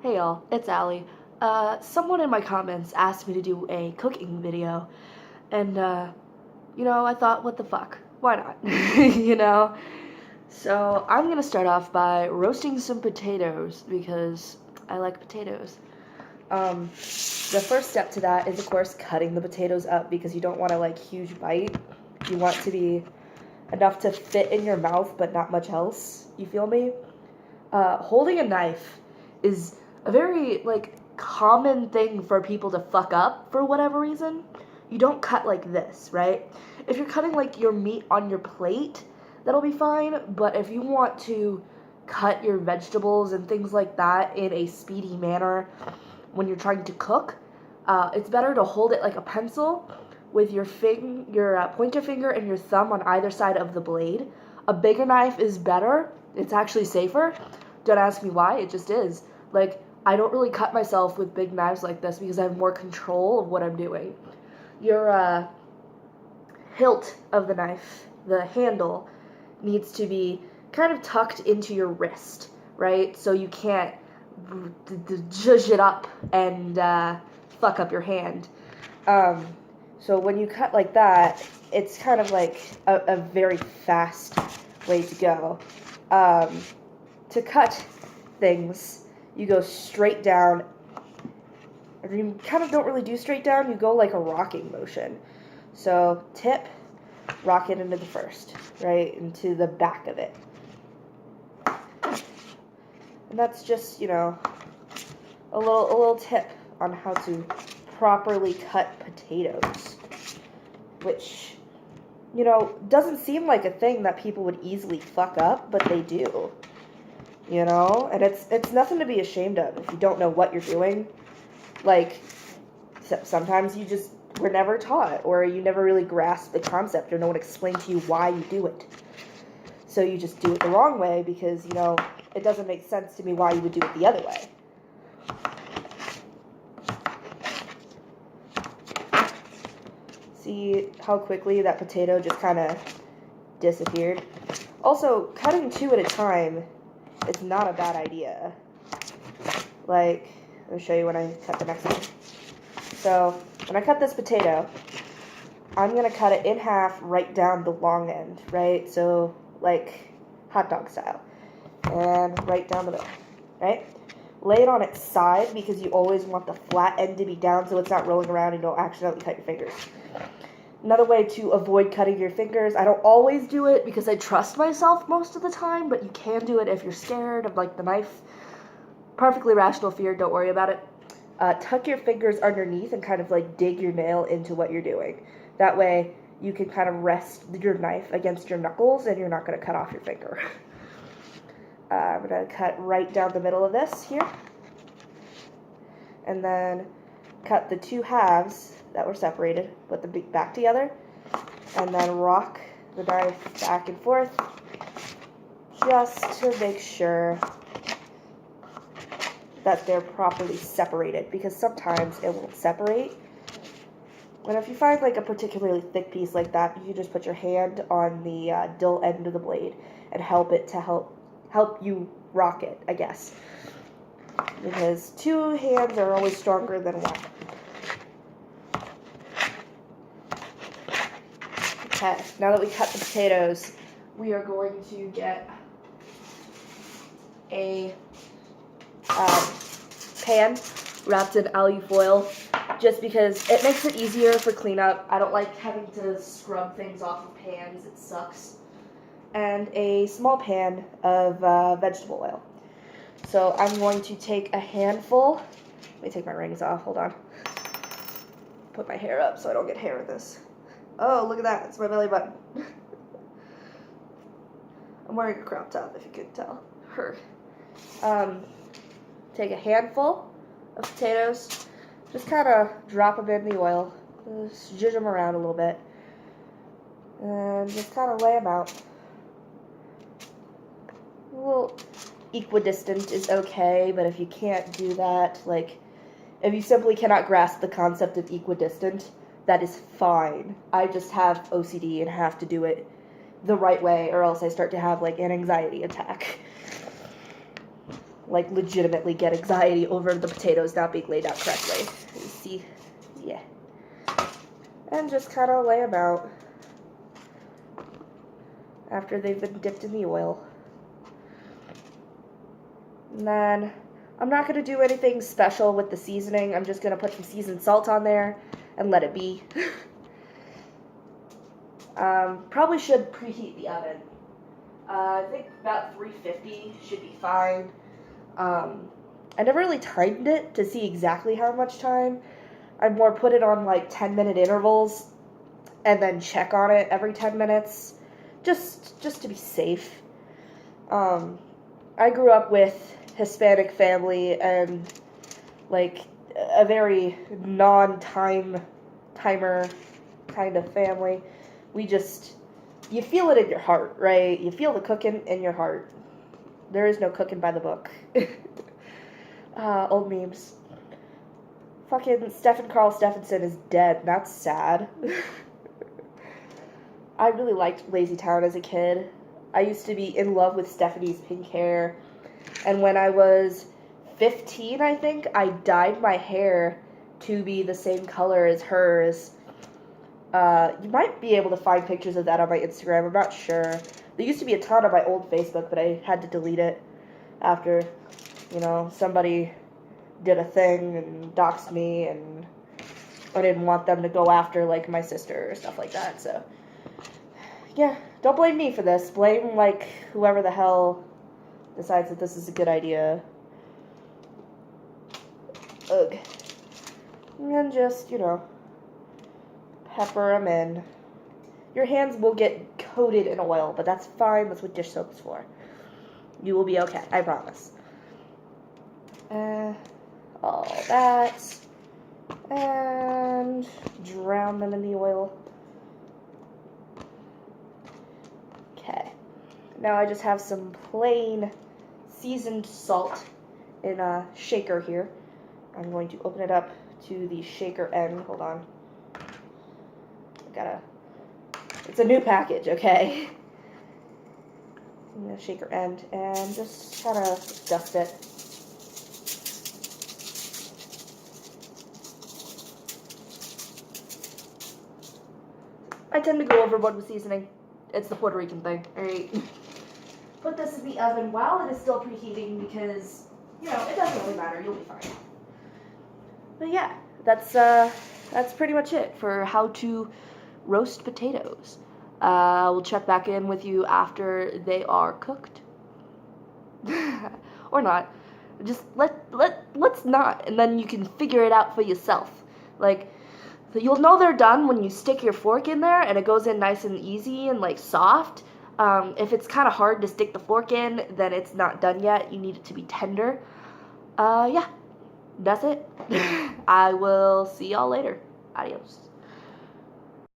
Hey y'all, it's Allie. Someone in my comments asked me to do a cooking video, and I thought, what the fuck? Why not? you know? So I'm gonna start off by roasting some potatoes because I like potatoes. The first step to that is, of course, cutting the potatoes up because you don't want a huge bite. You want to be enough to fit in your mouth, but not much else. You feel me? Holding a knife is a very common thing for people to fuck up for whatever reason. You don't cut like this, right? If you're cutting your meat on your plate, that'll be fine, but if you want to cut your vegetables and things like that in a speedy manner when you're trying to cook, it's better to hold it like a pencil with your pointer finger and your thumb on either side of the blade. A bigger knife is better. It's actually safer. Don't ask me why, it just is. I don't really cut myself with big knives like this because I have more control of what I'm doing. Your hilt of the knife, the handle, needs to be kind of tucked into your wrist, right? So you can't zhuzh it up and fuck up your hand. So when you cut like that, it's kind of like a very fast way to go. To cut things, you go straight down. Or you kind of don't really do straight down, you go like a rocking motion. So tip, rock it into the first, right? Into the back of it. And that's just, a little tip on how to properly cut potatoes. Which, doesn't seem like a thing that people would easily fuck up, but they do. And it's nothing to be ashamed of if you don't know what you're doing. Sometimes you just were never taught, or you never really grasped the concept, or no one explained to you why you do it. So you just do it the wrong way because, it doesn't make sense to me why you would do it the other way. See how quickly that potato just kind of disappeared? Also, cutting two at a time is not a bad idea. I'll show you when I cut the next one. So, when I cut this potato, I'm going to cut it in half right down the long end, right? So, hot dog style. And right down the middle, right? Lay it on its side because you always want the flat end to be down so it's not rolling around and you don't accidentally cut your fingers. Another way to avoid cutting your fingers, I don't always do it because I trust myself most of the time, but you can do it if you're scared of the knife. Perfectly rational fear, don't worry about it. Tuck your fingers underneath and kind of dig your nail into what you're doing. That way you can kind of rest your knife against your knuckles and you're not going to cut off your finger. I'm going to cut right down the middle of this here. And then cut the two halves that were separated, put them back together, and then rock the knife back and forth just to make sure that they're properly separated, because sometimes it won't separate. And if you find a particularly thick piece like that, you can just put your hand on the dull end of the blade and help you rock it, I guess. Because two hands are always stronger than one. Okay, now that we cut the potatoes, we are going to get a pan wrapped in alu foil, just because it makes it easier for cleanup. I don't like having to scrub things off of pans, it sucks. And a small pan of vegetable oil. So I'm going to take a handful. Let me take my rings off, hold on. Put my hair up so I don't get hair in this. Oh, look at that, it's my belly button. I'm wearing a crop top, if you couldn't tell. Take a handful of potatoes, just kind of drop them in the oil, just zhuzh them around a little bit, and just kind of lay them out. A little equidistant is okay, but if you can't do that, if you simply cannot grasp the concept of equidistant, that is fine. I just have OCD and have to do it the right way, or else I start to have an anxiety attack. like, legitimately get anxiety over the potatoes not being laid out correctly. You see? Yeah. And just kind of lay them out after they've been dipped in the oil. And then I'm not going to do anything special with the seasoning. I'm just going to put some seasoned salt on there and let it be. Probably should preheat the oven. I think about 350 should be fine. I never really timed it to see exactly how much time. I more put it on like 10-minute intervals and then check on it every 10 minutes just to be safe. I grew up with Hispanic family and like a very timer kind of family. You feel it in your heart, right? You feel the cooking in your heart. There is no cooking by the book. Old memes. Fucking Stephen Carl Stephenson is dead. That's sad. I really liked Lazy Town as a kid. I used to be in love with Stephanie's pink hair. And when I was 15, I think, I dyed my hair to be the same color as hers. You might be able to find pictures of that on my Instagram. I'm not sure. There used to be a ton on my old Facebook, but I had to delete it after, somebody did a thing and doxed me, and I didn't want them to go after, like, my sister or stuff like that, so. Yeah, don't blame me for this. Blame, like, whoever the hell decides that this is a good idea. Ugh. And just, pepper them in. Your hands will get coated in oil, but that's fine. That's what dish soap is for. You will be okay. I promise. All that. And drown them in the oil. Okay. Now I just have some plain seasoned salt in a shaker here. I'm going to open it up to the shaker end. Hold on. It's a new package, okay? I'm going to shaker end and just kind of dust it. I tend to go overboard with seasoning. It's the Puerto Rican thing, alright? Put this in the oven while it is still preheating because, it doesn't really matter. You'll be fine. But yeah, that's pretty much it for how to roast potatoes. We'll check back in with you after they are cooked. Or not. Just let's not, and then you can figure it out for yourself. Like, you'll know they're done when you stick your fork in there and it goes in nice and easy and like soft. If it's kind of hard to stick the fork in, then it's not done yet. You need it to be tender. Yeah, that's it. I will see y'all later. Adios.